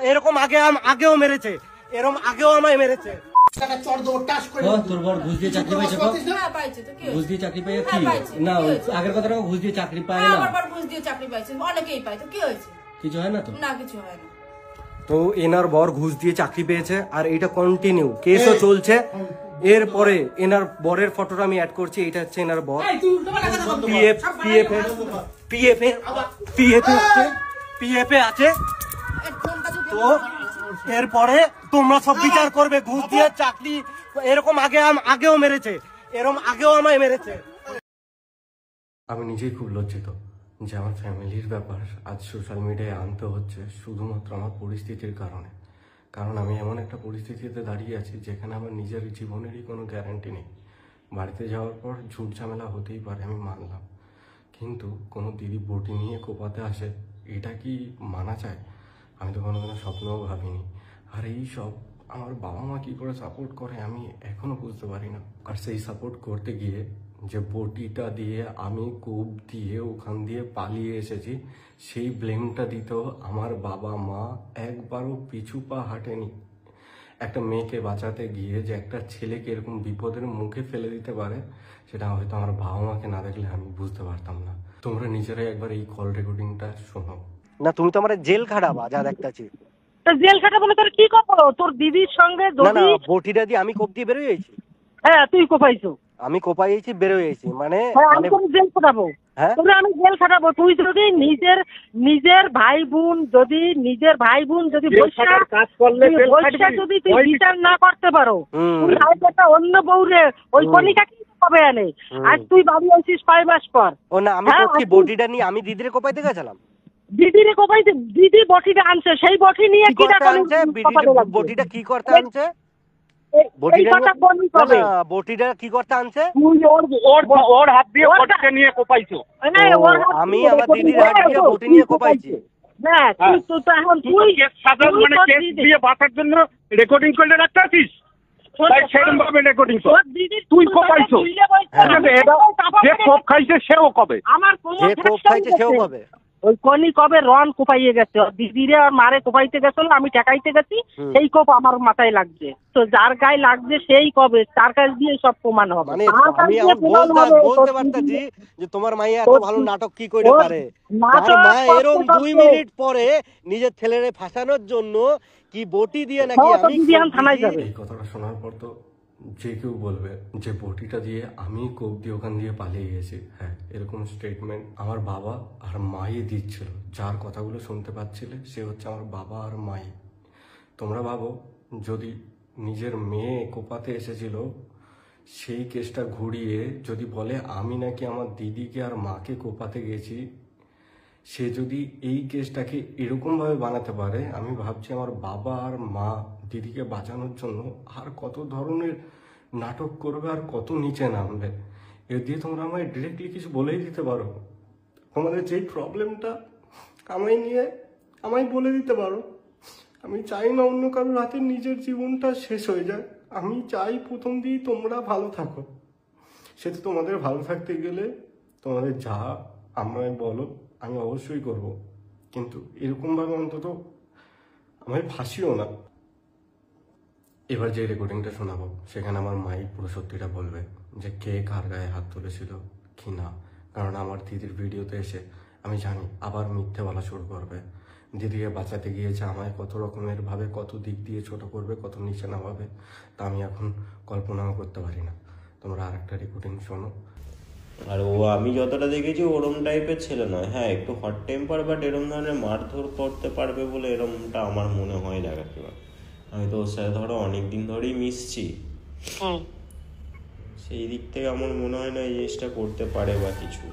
এরকম আগেও মেরেছে, এরকম আগেও আমায় মেরেছে। তোর বর ঘুষ দিয়ে চাকরি পাইছে? ঘুষ দিয়ে চাকরি পাই কি না? আগের কথা ঘুষ দিয়ে চাকরি পায় না? ঘুষ দিয়ে চাকরি পাইছে, অনেকেই পায়, তো কি হয়েছে? কিছু হয় না তো? না, কিছু হয় না। তো এনার বর ঘুষ দিয়ে চাকরি পেয়েছে আর এটা কন্টিনিউ কেসও চলছে। এরপরে এনার বরের ফটোটা আমি অ্যাড করছি, এটা হচ্ছে এনার বর। পিএফ আছে। তো এরপরে তোমরা সব বিচার করবে। ঘুষ দিয়ে চাকরি এরকম আগেও মেরেছে, এরকম আগেও আমায় মেরেছে। আমি নিজেই খুব লজ্জিত যে আমার ফ্যামিলির ব্যাপার আজ সোশ্যাল মিডিয়ায় আনতে হচ্ছে শুধুমাত্র আমার পরিস্থিতির কারণে। কারণ আমি এমন একটা পরিস্থিতিতে দাঁড়িয়ে আছি যেখানে আমার নিজের জীবনেরই কোনো গ্যারান্টি নেই। বাড়িতে যাওয়ার পর ঝুট ঝামেলা হতেই পারে, আমি মানলাম, কিন্তু কোনো দিদি বটি নিয়ে কোপাতে আসে, এটা কি মানা চায়? আমি তো কোনোদিনও স্বপ্নও ভাবিনি। আর এই সব আমার বাবা মা কী করে সাপোর্ট করে আমি এখনও বুঝতে পারি না। আর সেই সাপোর্ট করতে গিয়ে যে বটিটা দিয়ে আমি কোপ দিয়ে ওখান দিয়ে পালিয়ে এসেছি, সেই ব্লেমটা দিতেও আমার বাবা মা একবারও পিছু পা হাঁটেনি। একটা মেয়েকে বাঁচাতে গিয়ে যে একটা ছেলেকে এরকম বিপদের মুখে ফেলে দিতে পারে, সেটা হয়তো আমার বাবা মাকে না দেখলে আমি বুঝতে পারতাম না। তোমরা নিজেরাই একবার এই কল রেকর্ডিংটা শোনো না। তুমি তো আমার জেল খাটাবা যা দেখতেছি। জেল খাটাবো না তোর কি করবো? তোর দিদির সঙ্গে না বটিটা দিয়ে আমি কোপ দিয়ে বেরোয় যাইছি। হ্যাঁ, তুই কোপাইছো। আমি কোপাইছি, বেরোয় যাইছি, মানে আমি জেল খাটাবো। তোরে আমি জেল খাটাবো। তুই যদি নিজের ভাই বোন যদি যদি তুই বিচার না করতে পারো, তুই একটা অন্য বউরে ওই কণিকা কি হবে আনে। আজ তুই বাড়ি আসিস 5 মাস পর। ও না, আমি বটিটা নিয়ে আমি দিদিরে কোপাইতে গেছিলাম। দিদিরে কোপাইতে, দিদি বটিটা আনছে, সেই বটি নিয়ে কি বটিটা কি করতে আনছে? বটিটা কি করতে আনছে? ওর হাত দিয়ে বটিটা নিয়ে কোপাইছো? আমি আমার দিদির হাত দিয়ে বটি নিয়ে কোপাইছি। দিয়ে বাঁচার জন্য রেকর্ডিং করলে রাখতে আছিস, সেরকম ভাবে রেকর্ডিং কর। তুই কোপাইছো, যে কোপ খাইছে সেও কবে, যে কোপ খাইছে সেও কবে। ওই কনি কবে রন কোপাইয়ে গেছে, দিদিরে আর মারে কোপাইতে গেছিল, আমি ঠেকাইতে গেছি, সেই কোপ আমার মাথায় লাগছে। তো যার গায়ে লাগছে সেই কবে, তার কাছ দিয়ে সব প্রমাণ হবে। মানে আমি বলতে পারতাছি যে তোমার মাইয়া এত ভালো নাটক কি করে পারে। তার মা এরকম 2 মিনিট পরে নিজের ছেলেরে ফাঁসানোর জন্য কি বটি দিয়ে নাকি আমি থানায় যাবে। এই কথাটা শোনার পর তো যে কেউ বলবে যে বটিটা দিয়ে আমি কোপ দিয়ে ওখান দিয়ে পালিয়ে গেছি। হ্যাঁ, এরকম স্টেটমেন্ট আমার বাবা আর মাই দিচ্ছিল। যার কথাগুলো শুনতে পাচ্ছিলে সে হচ্ছে আমার বাবা আর মাই। তোমরা ভাবো, যদি নিজের মেয়ে কোপাতে এসেছিল, সেই কেসটা ঘুরিয়ে যদি বলে আমি নাকি আমার দিদিকে আর মাকে কোপাতে গেছি, সে যদি এই কেসটাকে এরকমভাবে বানাতে পারে, আমি ভাবছি আমার বাবা আর মা দিদিকে বাঁচানোর জন্য আর কত ধরনের নাটক করবে আর কত নিচে নামবে। এর দিয়ে তোমরা আমায় ডিরেক্টলি কিছু বলেই দিতে পারো। তোমাদের যেই প্রবলেমটা আমায় নিয়ে আমায় বলে দিতে পারো। আমি চাই না অন্য কারোর হাতে নিজের জীবনটা শেষ হয়ে যায়। আমি চাই প্রথম দিয়েই তোমরা ভালো থাকো। সে তো তোমাদের ভালো থাকতে গেলে তোমাদের যা আমায় বলো আমি অবশ্যই করব, কিন্তু এরকমভাবে অন্তত আমায় ফাঁসিও না। এবার যে রেকর্ডিংটা শোনাবো সেখানে আমার মাই পুরো সত্যিটা বলবে যে কে কার গায়ে হাত তুলেছিল কি না। কারণ আমার দিদির ভিডিওতে এসে আমি জানি আবার মিথ্যে বলা শুরু করবে। দিদিকে বাঁচাতে গিয়েছে আমায় কত রকমের ভাবে, কত দিক দিয়ে ছোট করবে, কত নিচে নামাবে, তা আমি এখন কল্পনাও করতে পারি না। তোমরা আর একটা রেকর্ডিং শোনো। আর ও আমি যতটা দেখেছি ওরম টাইপের ছেলে নয়। হ্যাঁ, একটু হট টেম্পার, বাট এরম ধরনের মারধর করতে পারবে বলে এরমটা আমার মনে হয় না। আমি তো ওর সাথে ধরো অনেকদিন ধরেই মিশছি, সেই দিক থেকে আমার মনে হয় না এই জিনিসটা করতে পারে বা কিছু।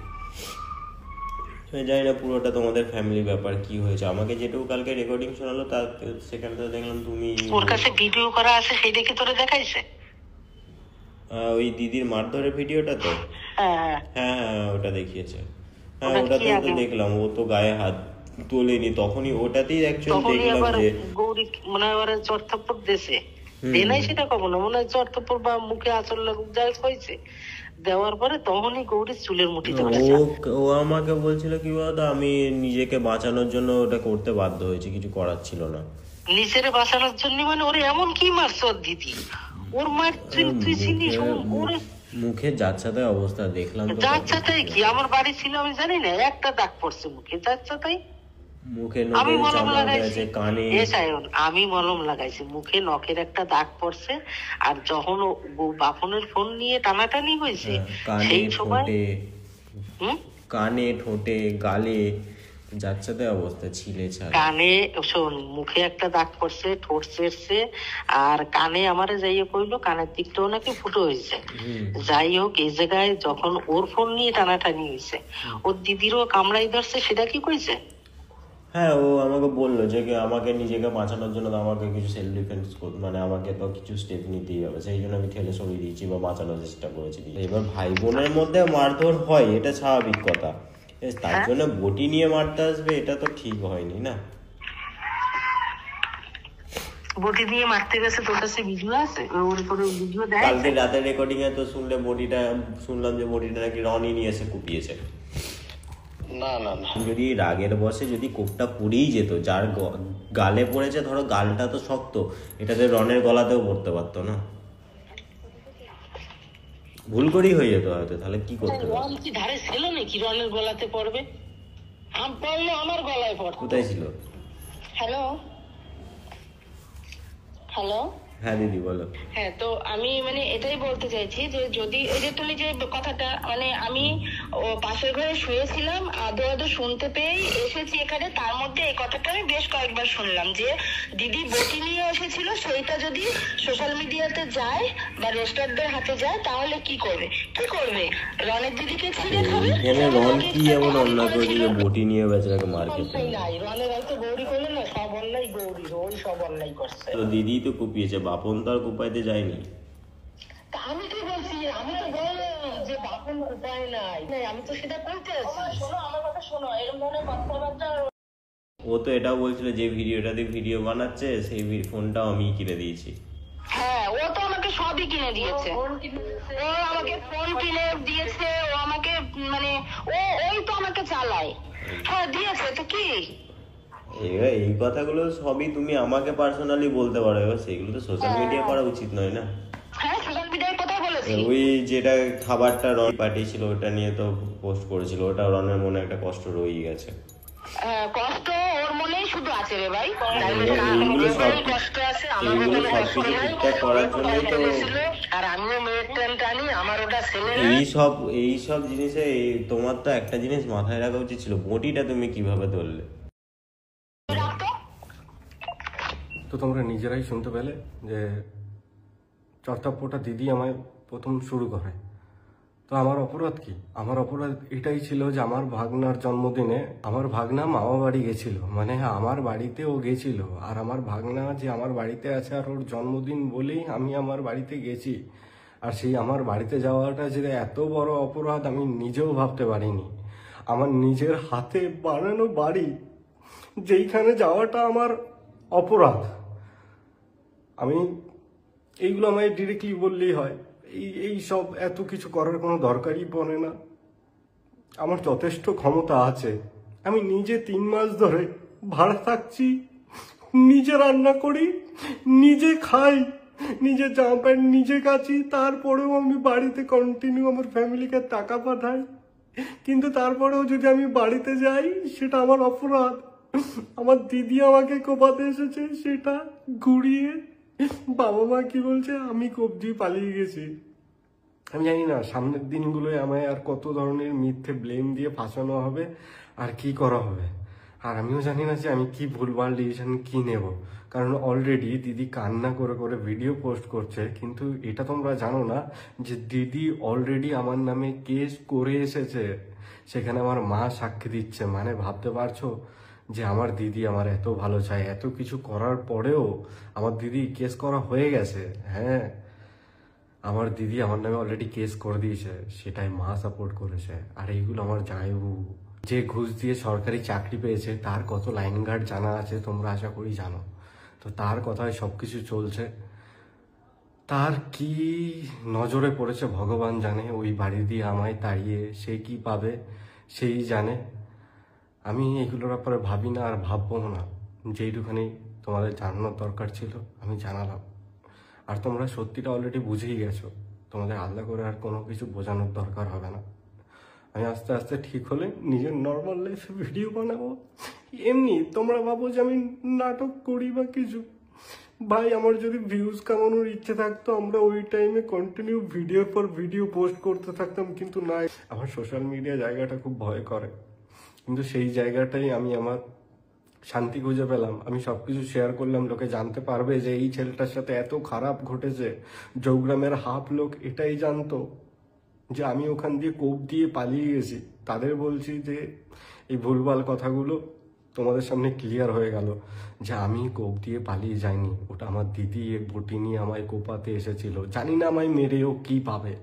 জানি না পুরোটা তোমাদের ফ্যামিলি ব্যাপার কি হয়েছে। আমাকে যেটুকু কালকে রেকর্ডিং শোনালো তার সেখানে তো দেখলাম তুমি ওর কাছে ভিডিও করা আছে, সেই দেখে তোরে দেখাইছে। ওই দিদির মারধরের ভিডিওটা তো? হ্যাঁ হ্যাঁ, ওটা দেখিয়েছে। হ্যাঁ, ওটাতে তো দেখলাম ও তো গায়ে হাত তোলেনি তখনই। ওটাতেই অ্যাকচুয়ালি দেখলাম যে গৌরী মনে হয় চট্টপট দেশে দেনাই, সেটা কখনো মনে হয় চট্টপট বা মুখে আচল লাগুক যাই হয়েছে, দেওয়ার পরে তখনই গৌরীর চুলের মুঠি ধরেছে। ও আমাকে বলছিল কি বলতো, আমি নিজেকে বাঁচানোর জন্য ওটা করতে বাধ্য হয়েছি, কিছু করার ছিল না। নিজের বাঁচানোর জন্য, মানে ওরে এমন কি মারছ ওর দিদি? ওর মার তুই চিনিস? ওর মুখে যাচ্ছাতাই অবস্থা দেখলাম। যাচ্ছাতাই কি? আমার বাড়ি ছিল আমি জানি না, একটা দাগ পড়ছে মুখে। যাচ্ছাতাই মুখে আমি মলম লাগাইছি, কানে আমি মলম লাগাইছি, মুখে নখের একটা দাগ পড়ছে। আর যখন বাপনের ফোন নিয়ে টানাটানি হয়েছে সেই সময় কানে, ঠোঁটে, গালে যাচ্ছাতাই অবস্থা, ছিলে ছাড়া। কানে শোন, মুখে একটা দাগ পড়ছে, ঠোঁট ছেড়ছে, আর কানে আমারে যাইয়ে কইলো কানের দিকটাও নাকি ফুটো হয়েছে। যাই হোক, এই জায়গায় যখন ওর ফোন নিয়ে টানাটানি হয়েছে, ওর দিদিরও কামড়াই ধরছে, সেটা কি কইছে? হ্যাঁ, ও আমাকে বললো যে আমাকে নিজেকে বাঁচানোর জন্য আমাকে কিছু সেলফ ডিফেন্স মানে আমাকে তো কিছু স্টেপ নিতেই হবে, সেই জন্য আমি ঠেলে সরিয়ে দিয়েছি বা বাঁচানোর চেষ্টা করেছি। এবার ভাই বোনের মধ্যে মারধর হয়, এটা স্বাভাবিক কথা। তার জন্য বটি নিয়ে মারতে আসবে, এটা তো ঠিক হয়নি না। বটি দিয়ে মারতে গেছে, তোর কাছে ভিডিও আছে? ওর উপরে ভিডিও দেয়? কালকে রাতের রেকর্ডিং এ তো শুনলাম যে বটিটা নাকি রনি নিয়ে এসে কুপিয়েছে। না না না, যদি রাগের বসে যদি কোপটা পড়েই যেত, যার গালে পড়েছে, ধরো গালটা তো শক্ত, এটাতে রনের গলাতেও পড়তে পারতো না, ভুল করেই হয়ে যেত হয়তো। তাহলে কি করতে হবে? রন কি ধারে ছিল নাকি রনের গলাতে পড়বে? পড়লে আমার গলায় পড়তো। কোথায় ছিল? হ্যালো হ্যালো, হ্যাঁ দিদি বলো। হ্যাঁ, তো আমি মানে এটাই বলতে চাইছি যে যদি এই যে তুমি যে কথাটা, মানে আমি পাশের ঘরে শুয়েছিলাম, আদো আদো শুনতে পেয়েই এসেছি এখানে। তার মধ্যে এই কথাটা আমি বেশ কয়েকবার শুনলাম যে দিদি বটি নিয়ে এসেছিল, সেইটা যদি সোশ্যাল মিডিয়াতে যায় বা রেস্টারদের হাতে যায় তাহলে কি করবে? রনের দিদিকে ছিঁড়ে খাবে? রন কি এমন অন্যায় করে যে বটি নিয়ে বেচারাকে মার খেতে? নাই, রনের হয়তো গৌরী করলে না, সব অন্যায় গৌরীর, ওই সব অন্যায় করছে। তো দিদি তো কুপিয়েছে, বাপন তো আর কুপাইতে যায়নি। আমি কি বলছি? আমি তো বললাম যে বাপন উপায় নাই, আমি তো সেটা বলতে আছি। শোনো আমার কথা, শোনো, এরকম ধরনের কথাবার্তা। ও তো এটাও বলছিল যে ভিডিওটাতে ভিডিও বানাচ্ছে, সেই ফোনটাও আমি কিনে দিয়েছি। হ্যাঁ, ও তো আমাকে সবই কিনে দিয়েছে, ও আমাকে ফোন কিনে দিয়েছে, ও আমাকে মানে ওই তো আমাকে চালায়। হ্যাঁ দিয়েছে তো কি? এবার এই কথাগুলো সবই তুমি আমাকে পার্সোনালি বলতে পারো, এবার সেগুলো তো সোশ্যাল মিডিয়া করা উচিত নয় না। হ্যাঁ, সোশ্যাল মিডিয়ায় কথা বলেছি। ওই যেটা খাবারটা রন পাঠিয়েছিল ওটা নিয়ে তো পোস্ট করেছিল, ওটা রনের মনে একটা কষ্ট রয়েই গেছে। কষ্ট ওর মনেই শুধু আছে রে ভাই, কষ্ট আছে। এইগুলো সবকিছু ঠিকঠাক করার জন্যই তো, আর আমিও মেয়ের ট্রেন টানি, আমার ওটা ছেলে। এইসব জিনিসে তোমার তো একটা জিনিস মাথায় রাখা উচিত ছিল, বটিটা তুমি কিভাবে ধরলে? তো তোমরা নিজেরাই শুনতে পেলে যে চর্তাপ্পটা দিদি আমায় প্রথম শুরু করে। তো আমার অপরাধ কি? আমার অপরাধ এটাই ছিল যে আমার ভাগনার জন্মদিনে আমার ভাগনা মামা বাড়ি গেছিল, মানে আমার বাড়িতে ও গেছিল, আর আমার ভাগনা যে আমার বাড়িতে আছে আর ওর জন্মদিন বলেই আমি আমার বাড়িতে গেছি। আর সেই আমার বাড়িতে যাওয়াটা যে এত বড় অপরাধ আমি নিজেও ভাবতে পারিনি। আমার নিজের হাতে বানানো বাড়ি, যেইখানে যাওয়াটা আমার অপরাধ। আমি এইগুলো আমায় ডিরেক্টলি বললেই হয়, এই সব এত কিছু করার কোনো দরকারই পড়ে না। আমার যথেষ্ট ক্ষমতা আছে, আমি নিজে 3 মাস ধরে ভাড়া থাকছি, নিজে রান্না করি, নিজে খাই, নিজে জামা প্যান্ট নিজে কাচি, তারপরেও আমি বাড়িতে কন্টিনিউ আমার ফ্যামিলিকে টাকা পাঠাই। কিন্তু তারপরেও যদি আমি বাড়িতে যাই সেটা আমার অপরাধ। আমার দিদি আমাকে কোপাতে এসেছে, সেটা ঘুরিয়ে বাবা মা কি বলছে আমি কোপ দিয়ে পালিয়ে গেছি। আমি জানি না সামনের দিনগুলোয় আমায় আর কত ধরনের মিথ্যে ব্লেম দিয়ে ফাঁসানো হবে আর কি করা হবে। আর আমিও জানি না যে আমি কি ভুলভাল ডিসিশন কি নেব, কারণ অলরেডি দিদি কান্না করে করে ভিডিও পোস্ট করছে। কিন্তু এটা তোমরা জানো না যে দিদি অলরেডি আমার নামে কেস করে এসেছে, সেখানে আমার মা সাক্ষী দিচ্ছে। মানে ভাবতে পারছো যে আমার দিদি আমার এত ভালো চায়, এত কিছু করার পরেও আমার দিদি কেস করা হয়ে গেছে। হ্যাঁ, আমার দিদি আমার নামে অলরেডি কেস করে দিয়েছে, সেটাই মা সাপোর্ট করেছে। আর এইগুলো আমার জামাইবাবু যে ঘুষ দিয়ে সরকারি চাকরি পেয়েছে তার কত লাইন গার্ড জানা আছে, তোমরা আশা করি জানো। তো তার কথায় সবকিছু চলছে। তার কি নজরে পড়েছে ভগবান জানে, ওই বাড়ি দিয়ে আমায় তাড়িয়ে সে কি পাবে সেই জানে। আমি এগুলোর ব্যাপারে ভাবি না আর ভাববো না। যেইটুখানি তোমাদের জানানোর দরকার ছিল, আমি জানালাম। আর তোমরা সত্যিটা অলরেডি বুঝেই গেছো, তোমাদের আলাদা করে আর কোনো কিছু বোঝানোর দরকার হবে না। আমি আস্তে আস্তে ঠিক হলে নিজের নর্মাল লাইফে ভিডিও বানাবো। এমনি তোমরা ভাবো যে আমি নাটক করি বা কিছু, ভাই আমার যদি ভিউজ কামানোর ইচ্ছে থাকতো আমরা ওই টাইমে কন্টিনিউ ভিডিওর পর ভিডিও পোস্ট করতে থাকতাম, কিন্তু না, আমার সোশ্যাল মিডিয়া জায়গাটা খুব ভয় করে। কিন্তু সেই জায়গাটাই আমি আমার শান্তি খুঁজে পেলাম। আমি সবকিছু শেয়ার করলাম, লোকে জানতে পারবে যে এই ছেলেটার সাথে এত খারাপ ঘটেছে। জৌগ্রামের হাফ লোক এটাই জানতো যে আমি ওখান দিয়ে কোপ দিয়ে পালিয়ে গেছি। তাদের বলছি যে এই ভুলভাল কথাগুলো তোমাদের সামনে ক্লিয়ার হয়ে গেল যে আমি কোপ দিয়ে পালিয়ে যাইনি, ওটা আমার দিদি এক বটি নিয়ে আমায় কোপাতে এসেছিল। জানি না আমায় মেরেও কি পাবে।